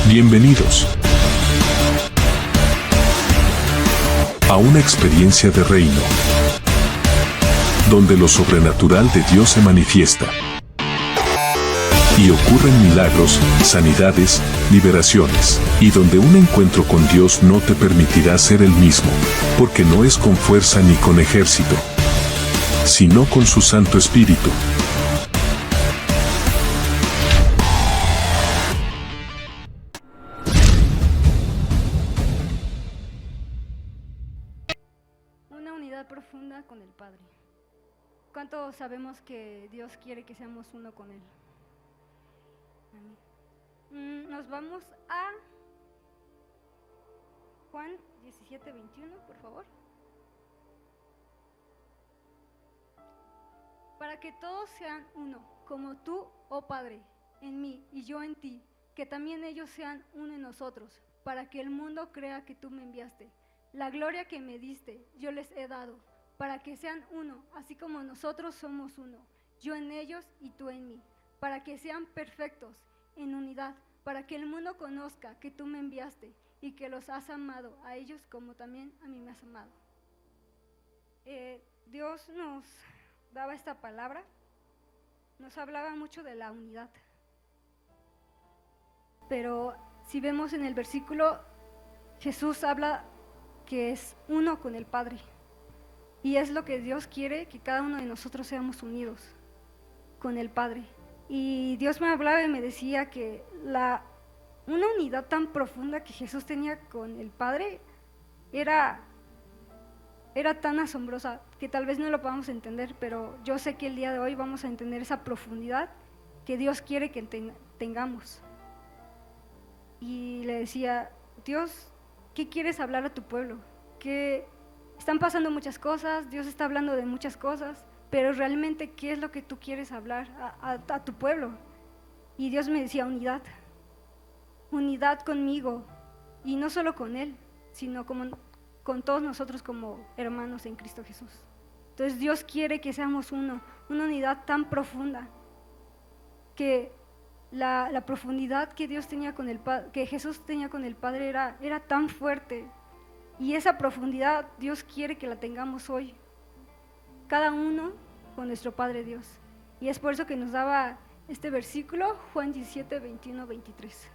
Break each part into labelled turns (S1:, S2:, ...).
S1: Bienvenidos a una experiencia de reino, donde lo sobrenatural de Dios se manifiesta y ocurren milagros, sanidades, liberaciones, y donde un encuentro con Dios no te permitirá ser el mismo, porque no es con fuerza ni con ejército, sino con su Santo Espíritu.
S2: Una unidad profunda con el Padre. ¿Cuánto sabemos que Dios quiere que seamos uno con Él? Nos vamos a Juan 17:21, por favor. Para que todos sean uno, como tú, oh Padre, en mí y yo en ti, que también ellos sean uno en nosotros, para que el mundo crea que tú me enviaste. La gloria que me diste, yo les he dado, para que sean uno, así como nosotros somos uno, yo en ellos y tú en mí, para que sean perfectos en unidad, para que el mundo conozca que tú me enviaste y que los has amado a ellos como también a mí me has amado. Dios nos daba esta palabra, nos hablaba mucho de la unidad, pero si vemos en el versículo, Jesús habla que es uno con el Padre, y es lo que Dios quiere, que cada uno de nosotros seamos unidos con el Padre. Y Dios me hablaba y me decía que una unidad tan profunda que Jesús tenía con el Padre era tan asombrosa que tal vez no lo podamos entender, pero yo sé que el día de hoy vamos a entender esa profundidad que Dios quiere que tengamos. Y le decía, Dios, ¿qué quieres hablar a tu pueblo? Que están pasando muchas cosas, Dios está hablando de muchas cosas, pero realmente, ¿qué es lo que tú quieres hablar a tu pueblo? Y Dios me decía, unidad conmigo, y no solo con Él, sino con todos nosotros como hermanos en Cristo Jesús. Entonces Dios quiere que seamos uno, una unidad tan profunda, que la profundidad que Dios tenía con el Padre, que Jesús tenía con el Padre era tan fuerte, y esa profundidad Dios quiere que la tengamos hoy, cada uno con nuestro Padre Dios. Y es por eso que nos daba este versículo, Juan 17, 21, 23.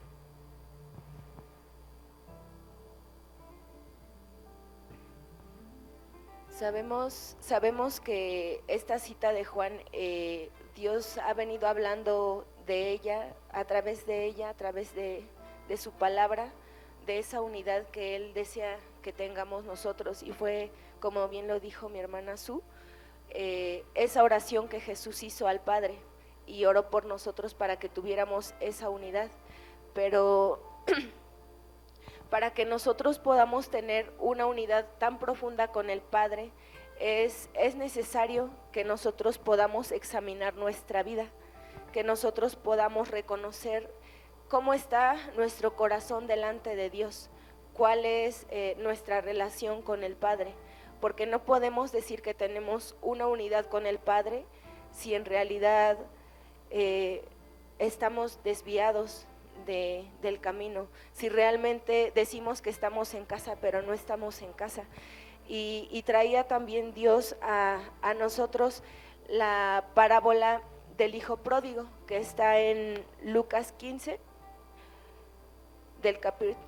S3: Sabemos que esta cita de Juan, Dios ha venido hablando de ella, a través de su palabra, de esa unidad que Él desea que tengamos nosotros, y fue, como bien lo dijo mi hermana Su, esa oración que Jesús hizo al Padre y oró por nosotros para que tuviéramos esa unidad, pero para que nosotros podamos tener una unidad tan profunda con el Padre, es necesario que nosotros podamos examinar nuestra vida, que nosotros podamos reconocer cómo está nuestro corazón delante de Dios, cuál es nuestra relación con el Padre, porque no podemos decir que tenemos una unidad con el Padre si en realidad estamos desviados del camino, si realmente decimos que estamos en casa pero no estamos en casa. Y traía también Dios a nosotros la parábola del hijo pródigo, que está en Lucas 15, del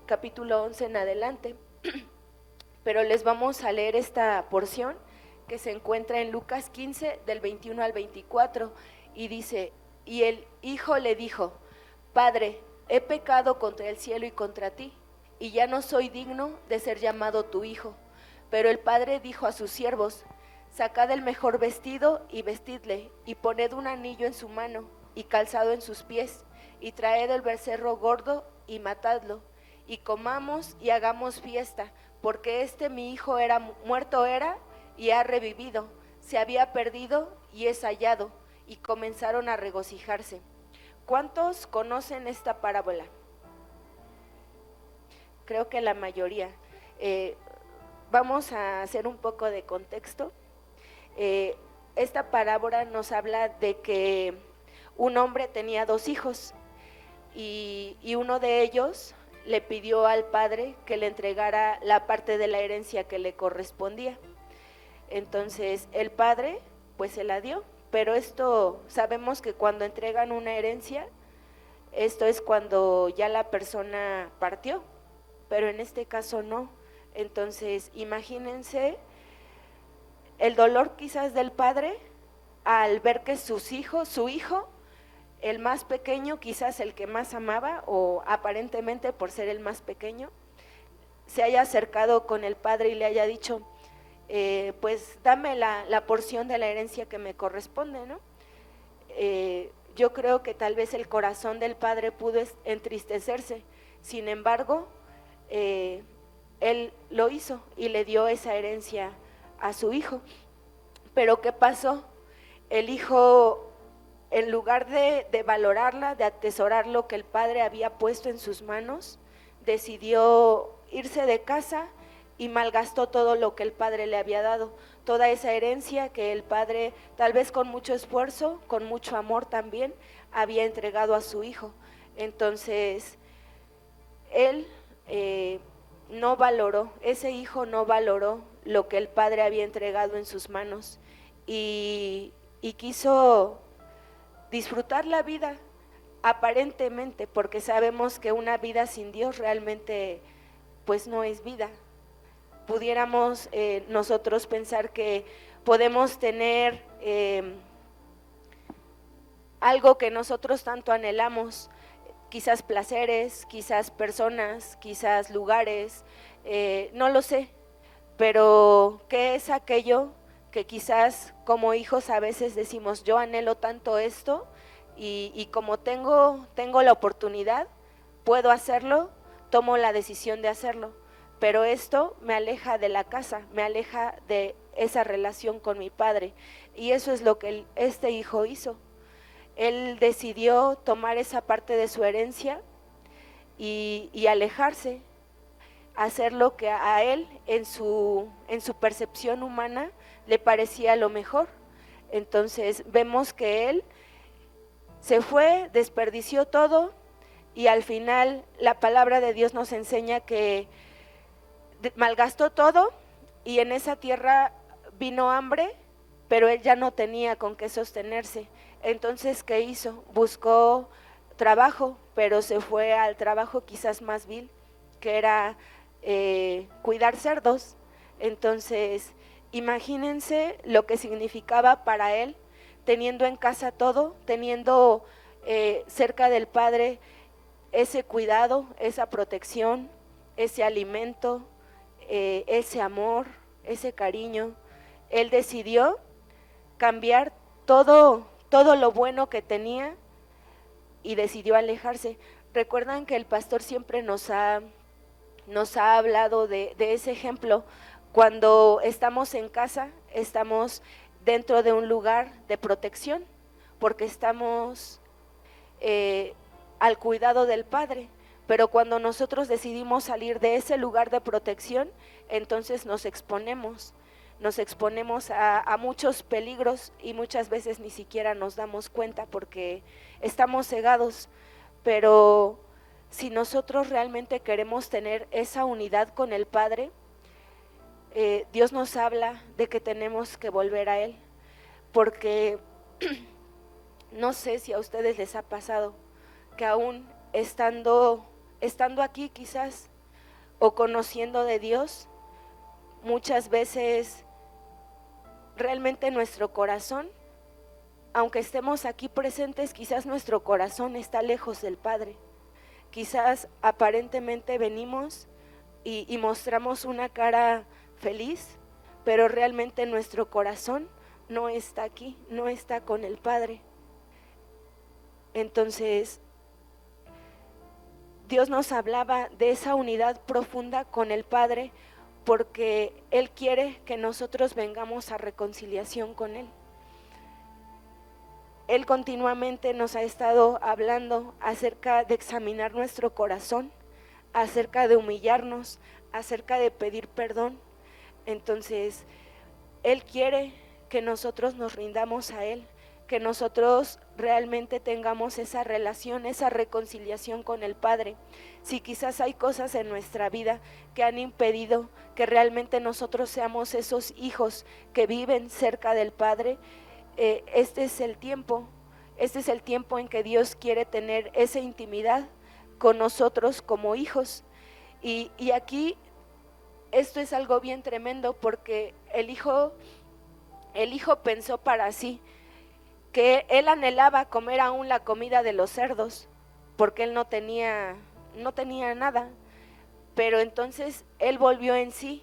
S3: capítulo 11 en adelante, pero les vamos a leer esta porción que se encuentra en Lucas 15 del 21 al 24, y dice: y el hijo le dijo: Padre, he pecado contra el cielo y contra ti, y ya no soy digno de ser llamado tu hijo. Pero el padre dijo a sus siervos: sacad el mejor vestido y vestidle, y poned un anillo en su mano y calzado en sus pies, y traed el becerro gordo y matadlo, y comamos y hagamos fiesta, porque mi hijo muerto era y ha revivido, se había perdido y es hallado. Y comenzaron a regocijarse. ¿Cuántos conocen esta parábola? Creo que la mayoría. Vamos a hacer un poco de contexto. Esta parábola nos habla de que un hombre tenía 2 hijos, y uno de ellos le pidió al padre que le entregara la parte de la herencia que le correspondía. Entonces el padre pues se la dio, pero esto sabemos que cuando entregan una herencia, esto es cuando ya la persona partió, pero en este caso no. Entonces imagínense el dolor quizás del padre al ver que su hijo, el más pequeño, quizás el que más amaba, o aparentemente por ser el más pequeño, se haya acercado con el padre y le haya dicho, pues dame la porción de la herencia que me corresponde, ¿no? Yo creo que tal vez el corazón del padre pudo entristecerse, sin embargo, él lo hizo y le dio esa herencia a su hijo. Pero ¿qué pasó? El hijo, en lugar de valorarla, de atesorar lo que el padre había puesto en sus manos, decidió irse de casa y malgastó todo lo que el padre le había dado, toda esa herencia que el padre, tal vez con mucho esfuerzo, con mucho amor también, había entregado a su hijo. Entonces, él no valoró, ese hijo no valoró lo que el padre había entregado en sus manos y quiso disfrutar la vida aparentemente, porque sabemos que una vida sin Dios realmente pues no es vida. Pudiéramos nosotros pensar que podemos tener algo que nosotros tanto anhelamos, quizás placeres, quizás personas, quizás lugares, no lo sé, pero ¿qué es aquello que quizás como hijos a veces decimos, yo anhelo tanto esto y como tengo la oportunidad, puedo hacerlo, tomo la decisión de hacerlo, pero esto me aleja de la casa, me aleja de esa relación con mi padre, y eso es lo que este hijo hizo. Él decidió tomar esa parte de su herencia y alejarse, hacer lo que a él en su percepción humana le parecía lo mejor. Entonces vemos que él se fue, desperdició todo y al final la palabra de Dios nos enseña que malgastó todo y en esa tierra vino hambre, pero él ya no tenía con qué sostenerse. Entonces, ¿qué hizo? Buscó trabajo, pero se fue al trabajo quizás más vil, que era cuidar cerdos. Entonces, imagínense lo que significaba para él, teniendo en casa todo, teniendo cerca del padre ese cuidado, esa protección, ese alimento, ese amor, ese cariño. Él decidió cambiar todo lo bueno que tenía y decidió alejarse. Recuerdan que el pastor siempre nos ha hablado de ese ejemplo. Cuando estamos en casa, estamos dentro de un lugar de protección, porque estamos al cuidado del Padre, pero cuando nosotros decidimos salir de ese lugar de protección, entonces nos exponemos a muchos peligros y muchas veces ni siquiera nos damos cuenta porque estamos cegados. Pero si nosotros realmente queremos tener esa unidad con el Padre, Dios nos habla de que tenemos que volver a Él, porque no sé si a ustedes les ha pasado que aún estando aquí quizás o conociendo de Dios, muchas veces realmente nuestro corazón, aunque estemos aquí presentes, quizás nuestro corazón está lejos del Padre. Quizás aparentemente venimos y mostramos una cara feliz, pero realmente nuestro corazón no está aquí, no está con el Padre. Entonces, Dios nos hablaba de esa unidad profunda con el Padre, porque Él quiere que nosotros vengamos a reconciliación con Él. Él continuamente nos ha estado hablando acerca de examinar nuestro corazón, acerca de humillarnos, acerca de pedir perdón. Entonces, Él quiere que nosotros nos rindamos a Él, que nosotros realmente tengamos esa relación, esa reconciliación con el Padre. Si quizás hay cosas en nuestra vida que han impedido que realmente nosotros seamos esos hijos que viven cerca del Padre, este es el tiempo en que Dios quiere tener esa intimidad con nosotros como hijos. Y aquí esto es algo bien tremendo, porque el hijo pensó para sí que él anhelaba comer aún la comida de los cerdos, porque él no tenía nada. Pero entonces él volvió en sí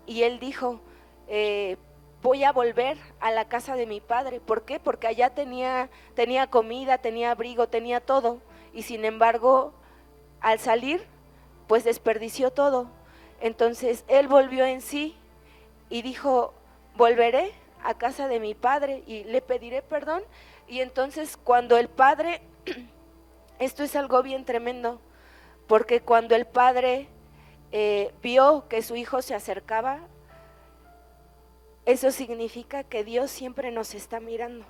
S3: y él dijo, voy a volver a la casa de mi padre. ¿Por qué? Porque allá tenía comida, tenía abrigo, tenía todo, y sin embargo al salir pues desperdició todo. Entonces él volvió en sí y dijo, volveré a casa de mi padre y le pediré perdón. Y entonces cuando el padre, esto es algo bien tremendo, porque cuando el padre vio que su hijo se acercaba, eso significa que Dios siempre nos está mirando.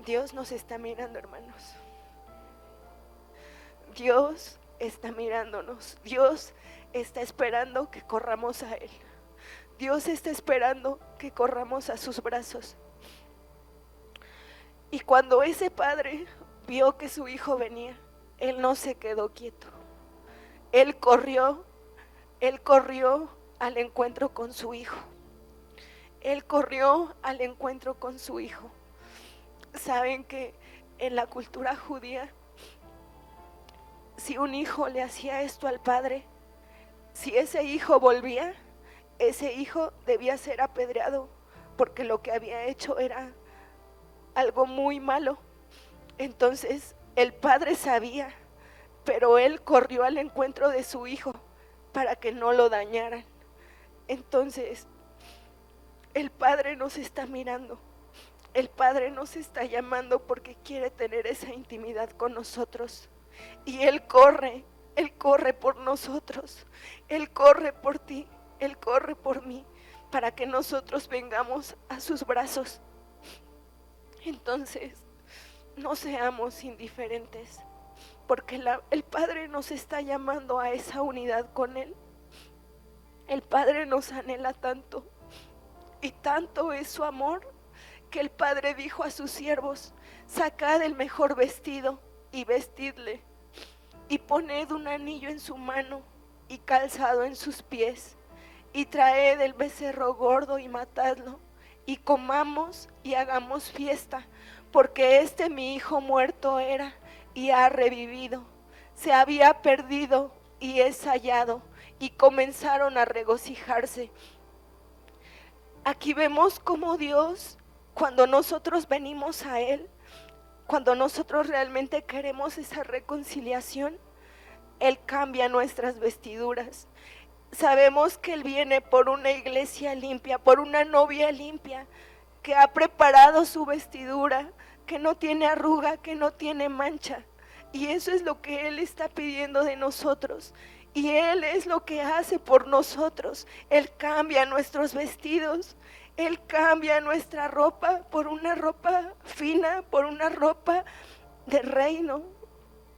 S3: Dios nos está mirando, hermanos. Dios está mirándonos. Dios está esperando que corramos a Él. Dios está esperando que corramos a sus brazos. Y cuando ese padre vio que su hijo venía, él no se quedó quieto. Él corrió al encuentro con su hijo. Él corrió al encuentro con su hijo. Saben que en la cultura judía, si un hijo le hacía esto al padre, si ese hijo volvía, ese hijo debía ser apedreado, porque lo que había hecho era algo muy malo. Entonces el padre sabía, pero él corrió al encuentro de su hijo para que no lo dañaran. Entonces el Padre nos está mirando. El Padre nos está llamando porque quiere tener esa intimidad con nosotros. Y Él corre por nosotros. Él corre por ti, Él corre por mí, para que nosotros vengamos a sus brazos. Entonces, no seamos indiferentes, porque el Padre nos está llamando a esa unidad con Él. El Padre nos anhela tanto, y tanto es su amor, que el Padre dijo a sus siervos: sacad el mejor vestido y vestidle, y poned un anillo en su mano y calzado en sus pies, y traed el becerro gordo y matadlo, y comamos y hagamos fiesta, porque mi hijo muerto era y ha revivido, se había perdido y es hallado. Y comenzaron a regocijarse. Aquí vemos cómo Dios, cuando nosotros venimos a Él, cuando nosotros realmente queremos esa reconciliación, Él cambia nuestras vestiduras. Sabemos que Él viene por una iglesia limpia, por una novia limpia, que ha preparado su vestidura, que no tiene arruga, que no tiene mancha. Y eso es lo que Él está pidiendo de nosotros. Y Él es lo que hace por nosotros. Él cambia nuestros vestidos, Él cambia nuestra ropa por una ropa fina, por una ropa de reino.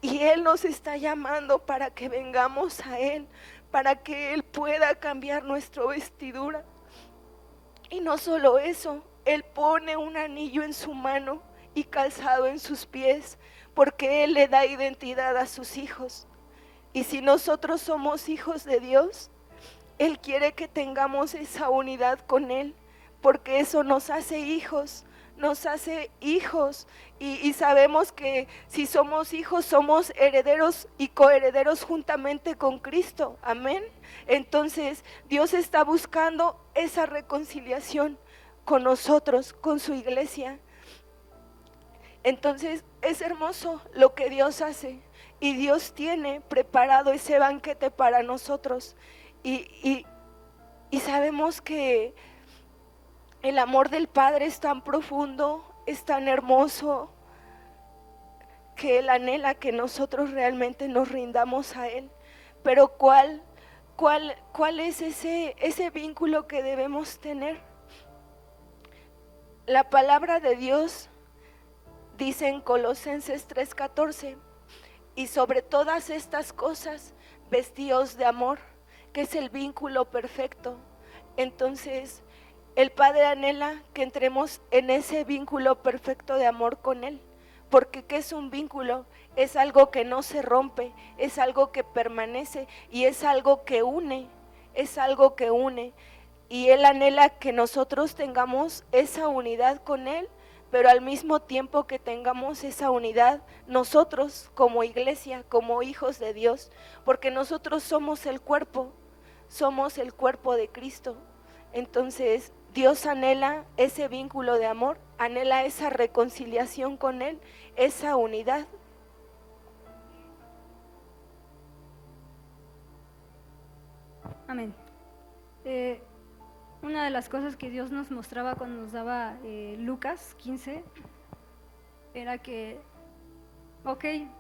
S3: Y Él nos está llamando para que vengamos a Él, para que Él pueda cambiar nuestra vestidura. Y no solo eso, Él pone un anillo en su mano y calzado en sus pies, porque Él le da identidad a sus hijos. Y si nosotros somos hijos de Dios, Él quiere que tengamos esa unidad con Él, porque eso nos hace hijos, y sabemos que si somos hijos, somos herederos y coherederos juntamente con Cristo, amén. Entonces Dios está buscando esa reconciliación con nosotros, con su iglesia. Entonces es hermoso lo que Dios hace. Y Dios tiene preparado ese banquete para nosotros. Y sabemos que el amor del Padre es tan profundo, es tan hermoso, que Él anhela que nosotros realmente nos rindamos a Él. Pero ¿cuál es ese vínculo que debemos tener? La palabra de Dios dice en Colosenses 3:14, y sobre todas estas cosas, vestíos de amor, que es el vínculo perfecto. Entonces, el Padre anhela que entremos en ese vínculo perfecto de amor con Él. Porque ¿qué es un vínculo? Es algo que no se rompe, es algo que permanece y es algo que une, Y Él anhela que nosotros tengamos esa unidad con Él, pero al mismo tiempo que tengamos esa unidad nosotros como iglesia, como hijos de Dios, porque nosotros somos el cuerpo de Cristo. Entonces Dios anhela ese vínculo de amor, anhela esa reconciliación con Él, esa unidad.
S2: Amén. Una de las cosas que Dios nos mostraba cuando nos daba Lucas 15 era que,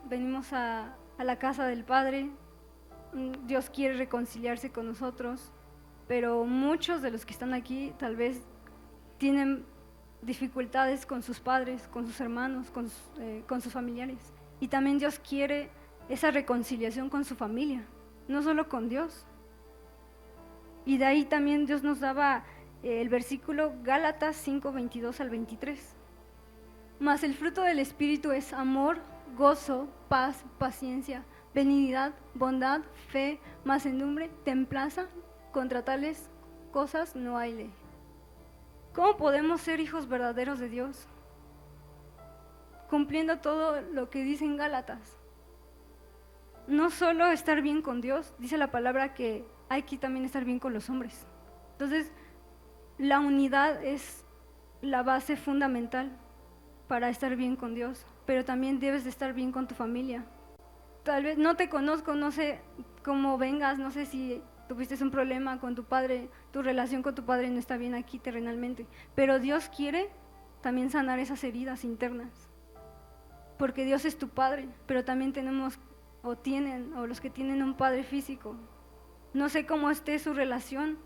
S2: venimos a la casa del Padre, Dios quiere reconciliarse con nosotros, pero muchos de los que están aquí tal vez tienen dificultades con sus padres, con sus hermanos, con sus familiares. Y también Dios quiere esa reconciliación con su familia, no solo con Dios. Y de ahí también Dios nos daba el versículo Gálatas 5:22 al 23. Mas el fruto del Espíritu es amor, gozo, paz, paciencia, benignidad, bondad, fe, mansedumbre, templanza. Contra tales cosas no hay ley. ¿Cómo podemos ser hijos verdaderos de Dios? Cumpliendo todo lo que dice en Gálatas. No solo estar bien con Dios, dice la palabra que hay que también estar bien con los hombres. Entonces, la unidad es la base fundamental para estar bien con Dios, pero también debes de estar bien con tu familia. Tal vez no te conozco, no sé cómo vengas, no sé si tuviste un problema con tu padre, tu relación con tu padre no está bien aquí terrenalmente, pero Dios quiere también sanar esas heridas internas, porque Dios es tu padre, pero también tenemos o los que tienen un padre físico. No sé cómo esté su relación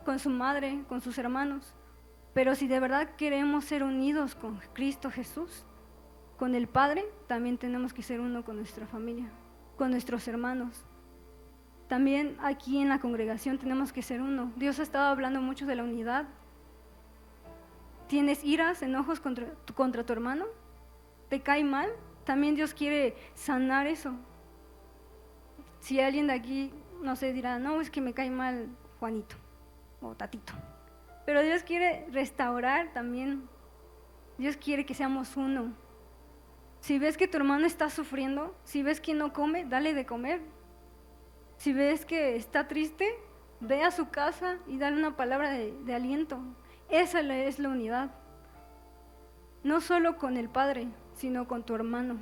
S2: con su madre, con sus hermanos, pero si de verdad queremos ser unidos con Cristo Jesús, con el Padre, también tenemos que ser uno con nuestra familia, con nuestros hermanos. También aquí en la congregación tenemos que ser uno. Dios ha estado hablando mucho de la unidad. ¿Tienes iras, enojos contra tu hermano? ¿Te cae mal? También Dios quiere sanar eso. Si alguien de aquí, no sé, dirá, no, es que me cae mal Juanito o Tatito. Pero Dios quiere restaurar también. Dios quiere que seamos uno. Si ves que tu hermano está sufriendo, si ves que no come, dale de comer. Si ves que está triste, ve a su casa y dale una palabra de aliento. Esa es la unidad. No solo con el Padre, sino con tu hermano.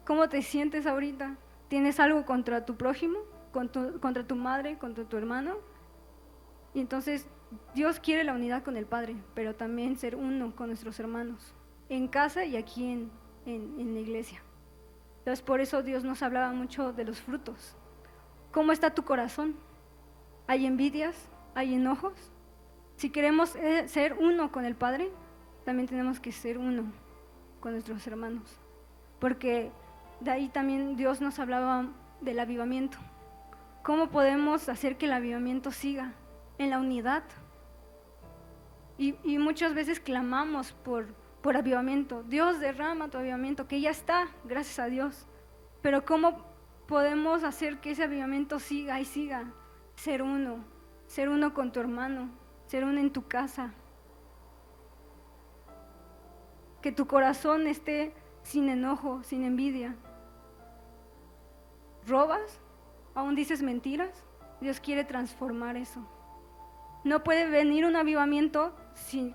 S2: ¿Cómo te sientes ahorita? ¿Tienes algo contra tu prójimo? ¿Contra tu madre? ¿Contra tu hermano? Y entonces Dios quiere la unidad con el Padre, pero también ser uno con nuestros hermanos, en casa y aquí en la iglesia. Entonces por eso Dios nos hablaba mucho de los frutos. ¿Cómo está tu corazón? ¿Hay envidias? ¿Hay enojos? Si queremos ser uno con el Padre, también tenemos que ser uno con nuestros hermanos, porque de ahí también Dios nos hablaba del avivamiento. ¿Cómo podemos hacer que el avivamiento siga? En la unidad. Y muchas veces clamamos por avivamiento. Dios, derrama tu avivamiento, que ya está, gracias a Dios. Pero ¿cómo podemos hacer que ese avivamiento siga y siga? Ser uno con tu hermano, ser uno en tu casa. Que tu corazón esté sin enojo, sin envidia. ¿Robas? ¿Aún dices mentiras? Dios quiere transformar eso. No puede venir un avivamiento si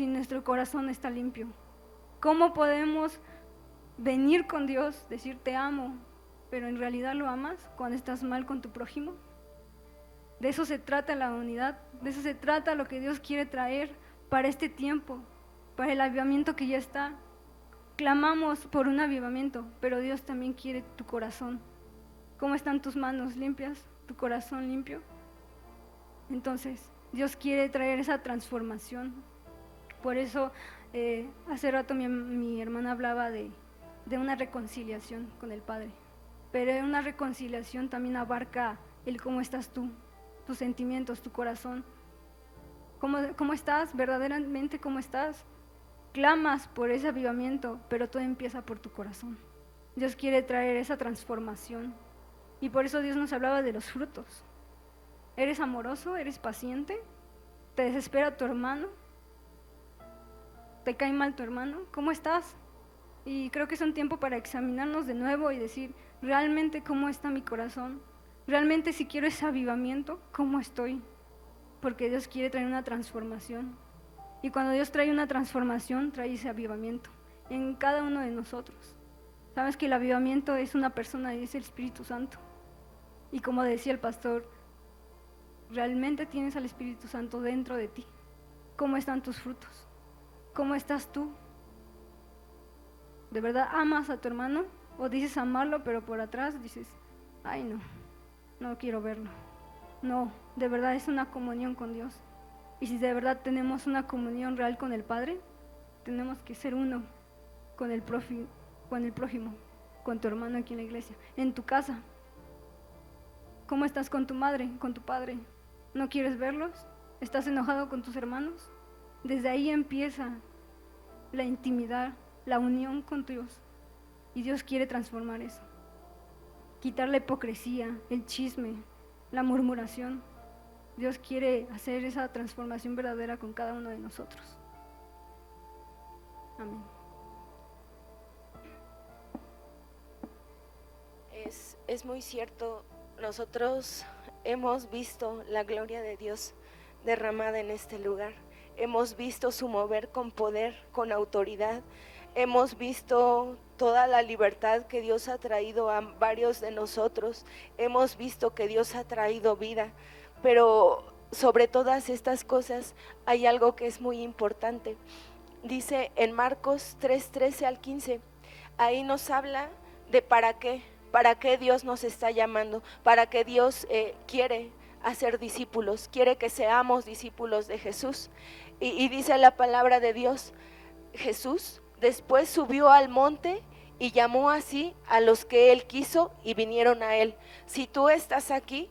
S2: nuestro corazón está limpio. ¿Cómo podemos venir con Dios, decir te amo, pero en realidad lo amas cuando estás mal con tu prójimo? De eso se trata la unidad, de eso se trata lo que Dios quiere traer para este tiempo, para el avivamiento que ya está. clamamos por un avivamiento, pero Dios también quiere tu corazón. ¿Cómo están tus manos limpias? ¿Tu corazón limpio? Entonces, Dios quiere traer esa transformación. Por eso, hace rato mi hermana hablaba de una reconciliación con el Padre. Pero una reconciliación también abarca el cómo estás tú, tus sentimientos, tu corazón. ¿Cómo estás? Verdaderamente, ¿cómo estás? Clamas por ese avivamiento, pero todo empieza por tu corazón. Dios quiere traer esa transformación. Y por eso Dios nos hablaba de los frutos. ¿Eres amoroso? ¿Eres paciente? ¿Te desespera tu hermano? ¿Te cae mal tu hermano? ¿Cómo estás? Y creo que es un tiempo para examinarnos de nuevo y decir, ¿realmente cómo está mi corazón? ¿Realmente si quiero ese avivamiento, cómo estoy? Porque Dios quiere traer una transformación. Y cuando Dios trae una transformación, trae ese avivamiento en cada uno de nosotros. Sabes que el avivamiento es una persona y es el Espíritu Santo. Y como decía el pastor, ¿realmente tienes al Espíritu Santo dentro de ti? ¿Cómo están tus frutos? ¿Cómo estás tú? ¿De verdad amas a tu hermano? ¿O dices amarlo, pero por atrás dices, ay no quiero verlo? No, de verdad es una comunión con Dios. Y si de verdad tenemos una comunión real con el Padre, tenemos que ser uno con el prójimo, con tu hermano aquí en la iglesia, en tu casa. ¿Cómo estás con tu madre, con tu padre? ¿No quieres verlos? ¿Estás enojado con tus hermanos? Desde ahí empieza la intimidad, la unión con Dios. Y Dios quiere transformar eso. Quitar la hipocresía, el chisme, la murmuración. Dios quiere hacer esa transformación verdadera con cada uno de nosotros. Amén.
S3: Es muy cierto, nosotros hemos visto la gloria de Dios derramada en este lugar. Hemos visto su mover con poder, con autoridad. Hemos visto toda la libertad que Dios ha traído a varios de nosotros. Hemos visto que Dios ha traído vida. Pero sobre todas estas cosas hay algo que es muy importante. Dice en Marcos 3:13 al 15, ahí nos habla de para qué Dios nos está llamando, para qué Dios quiere hacer discípulos, quiere que seamos discípulos de Jesús. Y dice la palabra de Dios, Jesús después subió al monte y llamó así a los que Él quiso y vinieron a Él. Si tú estás aquí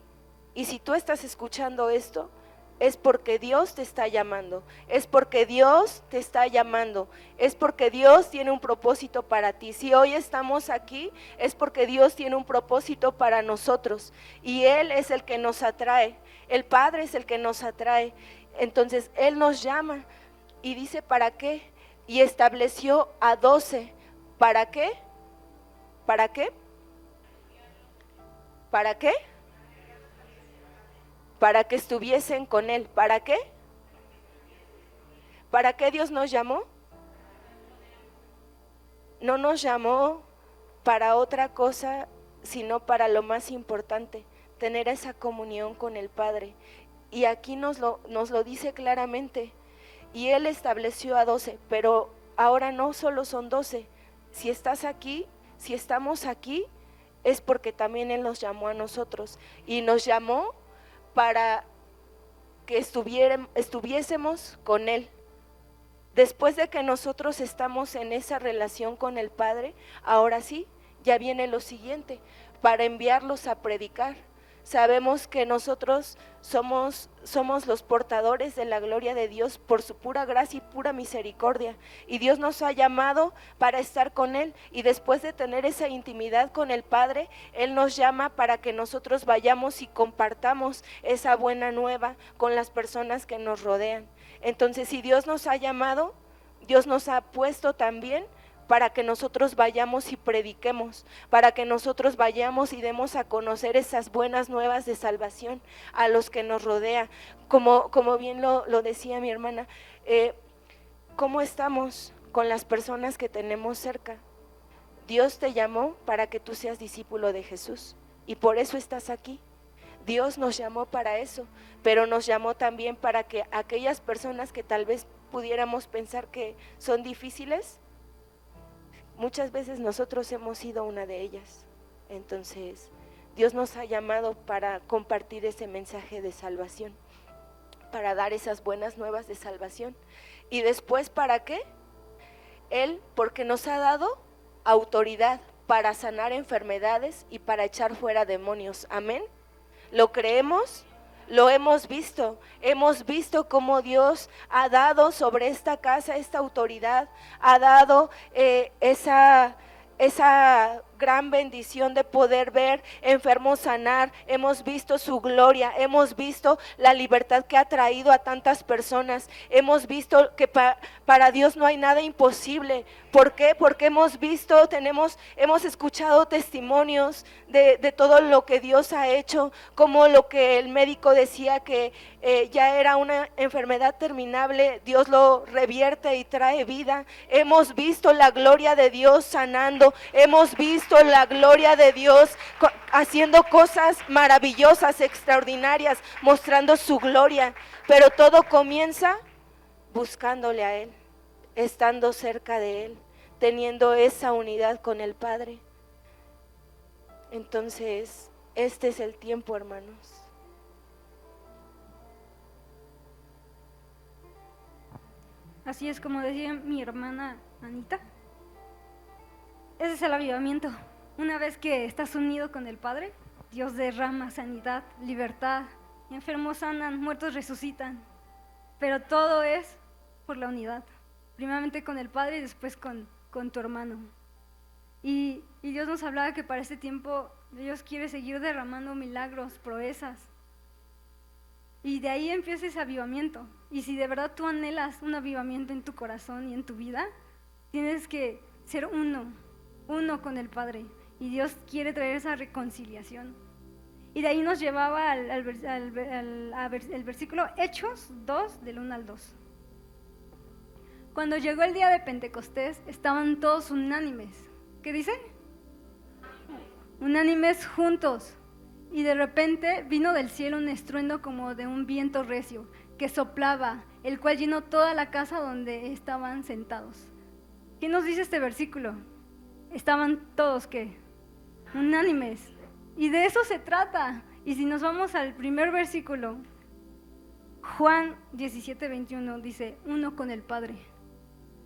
S3: y si tú estás escuchando esto, es porque Dios te está llamando, es porque Dios te está llamando, es porque Dios tiene un propósito para ti. Si hoy estamos aquí, es porque Dios tiene un propósito para nosotros y Él es el que nos atrae, el Padre es el que nos atrae. Entonces Él nos llama y dice ¿para qué? Y estableció a 12. ¿Para qué? ¿Para qué? ¿Para qué? Para que estuviesen con Él. ¿Para qué? ¿Para qué Dios nos llamó? No nos llamó para otra cosa, sino para lo más importante, tener esa comunión con el Padre. Y aquí nos lo dice claramente. Y Él estableció a 12, pero ahora no solo son 12. Si estás aquí, si estamos aquí, es porque también Él nos llamó a nosotros. Y nos llamó para que estuviésemos con Él. Después de que nosotros estamos en esa relación con el Padre, ahora sí, ya viene lo siguiente, para enviarlos a predicar. Sabemos que nosotros somos los portadores de la gloria de Dios por su pura gracia y pura misericordia. Y Dios nos ha llamado para estar con Él. Y después de tener esa intimidad con el Padre, Él nos llama para que nosotros vayamos y compartamos esa buena nueva con las personas que nos rodean. Entonces, si Dios nos ha llamado, Dios nos ha puesto también para que nosotros vayamos y prediquemos, para que nosotros vayamos y demos a conocer esas buenas nuevas de salvación a los que nos rodea. Como bien lo decía mi hermana, ¿cómo estamos con las personas que tenemos cerca? Dios te llamó para que tú seas discípulo de Jesús y por eso estás aquí. Dios nos llamó para eso, pero nos llamó también para que aquellas personas que tal vez pudiéramos pensar que son difíciles, muchas veces nosotros hemos sido una de ellas. Entonces, Dios nos ha llamado para compartir ese mensaje de salvación, para dar esas buenas nuevas de salvación. Y después, ¿para qué? Él, porque nos ha dado autoridad para sanar enfermedades y para echar fuera demonios. Amén. ¿Lo creemos? Lo hemos visto cómo Dios ha dado sobre esta casa esta autoridad, ha dado esa gran bendición de poder ver enfermos sanar. Hemos visto su gloria, hemos visto la libertad que ha traído a tantas personas, hemos visto que para Dios no hay nada imposible. ¿Por qué? Porque hemos escuchado testimonios de todo lo que Dios ha hecho, como lo que el médico decía que ya era una enfermedad terminable, Dios lo revierte y trae vida. Hemos visto la gloria de Dios sanando, hemos visto la gloria de Dios haciendo cosas maravillosas, extraordinarias, mostrando su gloria. Pero todo comienza buscándole a Él, estando cerca de Él, teniendo esa unidad con el Padre. Entonces, este es el tiempo, hermanos.
S2: Así es como decía mi hermana Anita. Ese es el avivamiento. Una vez que estás unido con el Padre, Dios derrama sanidad, libertad, enfermos sanan, muertos resucitan. Pero todo es por la unidad. Primeramente con el Padre y después con tu hermano. Y Dios nos hablaba que para este tiempo Dios quiere seguir derramando milagros, proezas. Y de ahí empieza ese avivamiento. Y si de verdad tú anhelas un avivamiento en tu corazón y en tu vida, tienes que ser uno con el Padre. Y Dios quiere traer esa reconciliación. Y de ahí nos llevaba al versículo Hechos 2, del 1 al 2. Cuando llegó el día de Pentecostés, estaban todos unánimes. ¿Qué dice? Unánimes juntos. Y de repente vino del cielo un estruendo como de un viento recio, que soplaba, el cual llenó toda la casa donde estaban sentados. ¿Qué nos dice este versículo? Estaban todos, ¿qué? Unánimes. Y de eso se trata. Y si nos vamos al primer versículo, Juan 17:21 dice, uno con el Padre.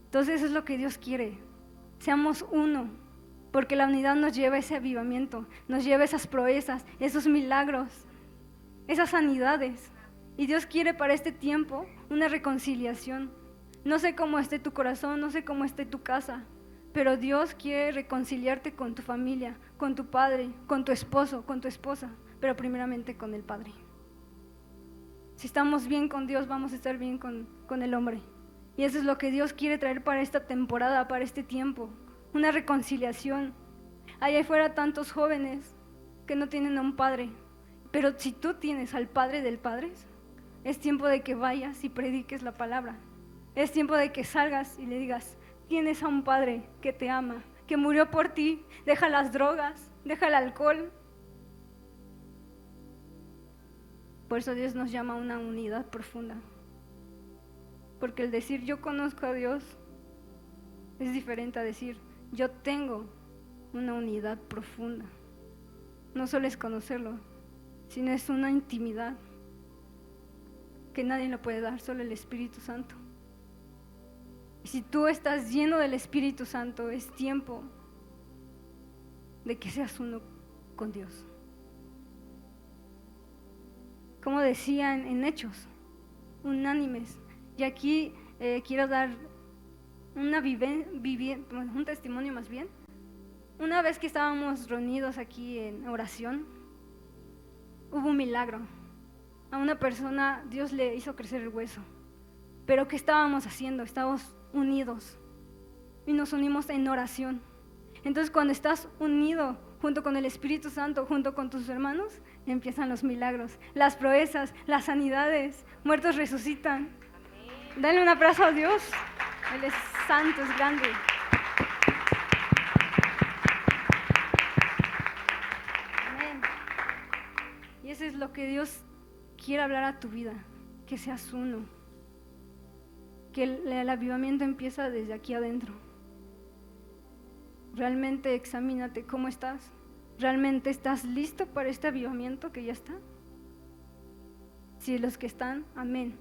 S2: Entonces eso es lo que Dios quiere, seamos uno, porque la unidad nos lleva a ese avivamiento, nos lleva a esas proezas, esos milagros, esas sanidades. Y Dios quiere para este tiempo una reconciliación. No sé cómo esté tu corazón, no sé cómo esté tu casa, pero Dios quiere reconciliarte con tu familia, con tu padre, con tu esposo, con tu esposa, pero primeramente con el Padre. Si estamos bien con Dios, vamos a estar bien con el hombre. Y eso es lo que Dios quiere traer para esta temporada, para este tiempo, una reconciliación. Allá afuera tantos jóvenes que no tienen a un padre, pero si tú tienes al Padre del Padre, es tiempo de que vayas y prediques la palabra. Es tiempo de que salgas y le digas, tienes a un Padre que te ama, que murió por ti, deja las drogas, deja el alcohol. Por eso Dios nos llama a una unidad profunda. Porque el decir yo conozco a Dios es diferente a decir yo tengo una unidad profunda. No solo es conocerlo, sino es una intimidad que nadie lo puede dar, solo el Espíritu Santo. Y si tú estás lleno del Espíritu Santo, es tiempo de que seas uno con Dios. Como decían en Hechos, unánimes. Y aquí quiero dar un testimonio más bien. Una vez que estábamos reunidos aquí en oración, hubo un milagro. A una persona Dios le hizo crecer el hueso. Pero ¿qué estábamos haciendo? Estábamos unidos y nos unimos en oración. Entonces cuando estás unido junto con el Espíritu Santo, junto con tus hermanos, empiezan los milagros, las proezas, las sanidades, muertos resucitan. Dale un abrazo a Dios. Él es santo, es grande. Amén. Y eso es lo que Dios quiere hablar a tu vida, que seas uno. Que el avivamiento empieza desde aquí adentro. realmente examínate cómo estás. ¿Realmente estás listo para este avivamiento que ya está? Si los que están, amén.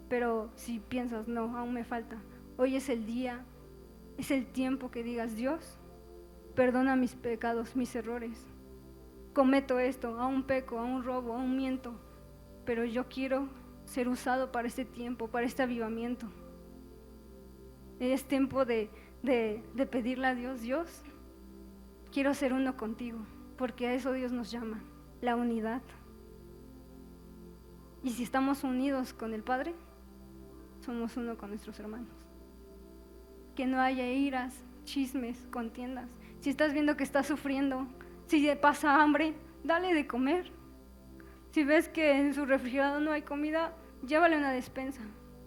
S2: Pero si piensas, no, aún me falta. Hoy es el día, es el tiempo que digas, Dios, perdona mis pecados, mis errores. Cometo esto, aún peco, aún robo, aún miento. Pero yo quiero ser usado para este tiempo, para este avivamiento. Es tiempo de pedirle a Dios, Dios, quiero ser uno contigo, porque a eso Dios nos llama, la unidad. Y si estamos unidos con el Padre, somos uno con nuestros hermanos. Que no haya iras, chismes, contiendas. Si estás viendo que estás sufriendo, si pasa hambre, dale de comer. Si ves que en su refrigerador no hay comida, llévale una despensa,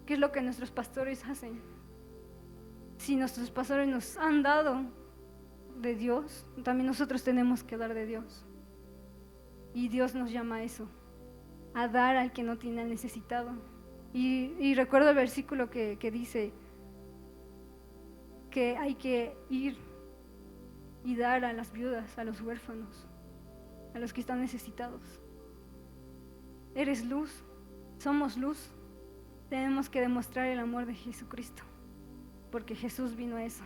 S2: que es lo que nuestros pastores hacen. Si nuestros pastores nos han dado de Dios, también nosotros tenemos que dar de Dios. Y Dios nos llama a eso, a dar al que no tiene al necesitado. Y recuerdo el versículo que dice que hay que ir y dar a las viudas, a los huérfanos, a los que están necesitados. Eres luz, somos luz. Tenemos que demostrar el amor de Jesucristo, porque Jesús vino a eso,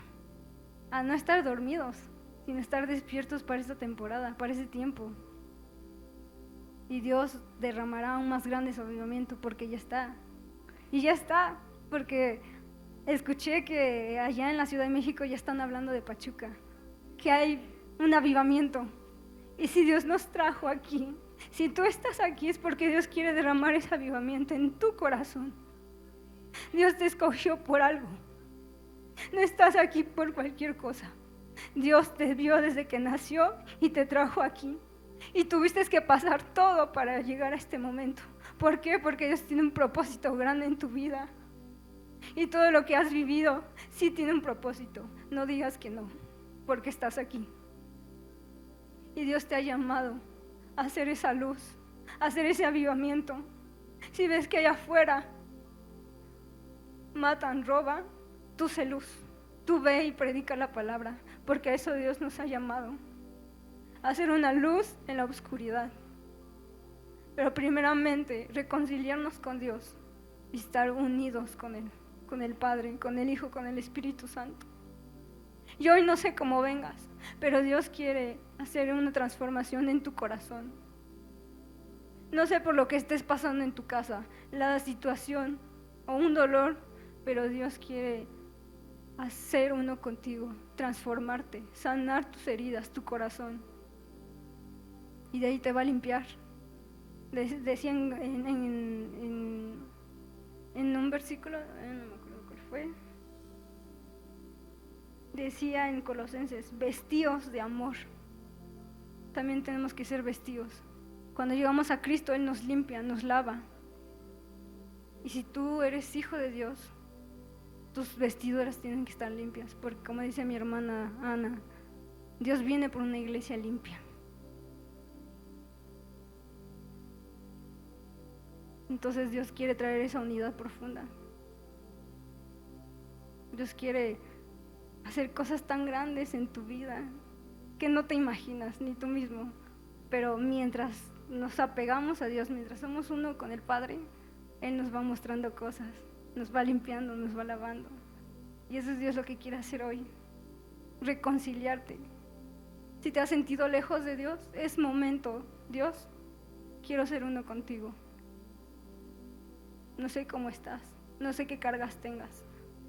S2: a no estar dormidos, sino estar despiertos para esta temporada, para ese tiempo. Y Dios derramará aún más grande su avivamiento, porque ya está. Y ya está, porque escuché que allá en la Ciudad de México ya están hablando de Pachuca, que hay un avivamiento. Y si Dios nos trajo aquí, si tú estás aquí, es porque Dios quiere derramar ese avivamiento en tu corazón. Dios te escogió por algo. No estás aquí por cualquier cosa. Dios te vio desde que nació y te trajo aquí. Y tuviste que pasar todo para llegar a este momento. ¿Por qué? Porque Dios tiene un propósito grande en tu vida. Y todo lo que has vivido sí tiene un propósito. No digas que no, porque estás aquí. Y Dios te ha llamado a hacer esa luz, a hacer ese avivamiento. Si ves que allá afuera matan, roban, tú sé luz. Tú ve y predica la palabra, porque a eso Dios nos ha llamado. A hacer una luz en la oscuridad. Pero primeramente, reconciliarnos con Dios y estar unidos con Él, con el Padre, con el Hijo, con el Espíritu Santo. Y hoy no sé cómo vengas, pero Dios quiere hacer una transformación en tu corazón. No sé por lo que estés pasando en tu casa, la situación o un dolor, pero Dios quiere hacer uno contigo, transformarte, sanar tus heridas, tu corazón. Y de ahí te va a limpiar. Decían en un versículo, no me acuerdo cuál fue, decía en Colosenses, vestíos de amor. También tenemos que ser vestidos. Cuando llegamos a Cristo, Él nos limpia, nos lava. Y si tú eres hijo de Dios, tus vestiduras tienen que estar limpias, porque como dice mi hermana Ana, Dios viene por una iglesia limpia. Entonces Dios quiere traer esa unidad profunda. Dios quiere hacer cosas tan grandes en tu vida que no te imaginas ni tú mismo. Pero mientras nos apegamos a Dios, mientras somos uno con el Padre, Él nos va mostrando cosas, nos va limpiando, nos va lavando. Y eso es Dios lo que quiere hacer hoy, reconciliarte. Si te has sentido lejos de Dios, es momento. Dios, quiero ser uno contigo. No sé cómo estás, no sé qué cargas tengas,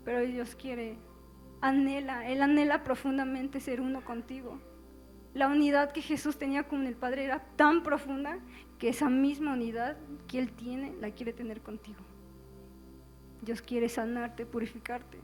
S2: pero Dios quiere, Él anhela profundamente ser uno contigo. La unidad que Jesús tenía con el Padre era tan profunda que esa misma unidad que Él tiene, la quiere tener contigo. Dios quiere sanarte, purificarte.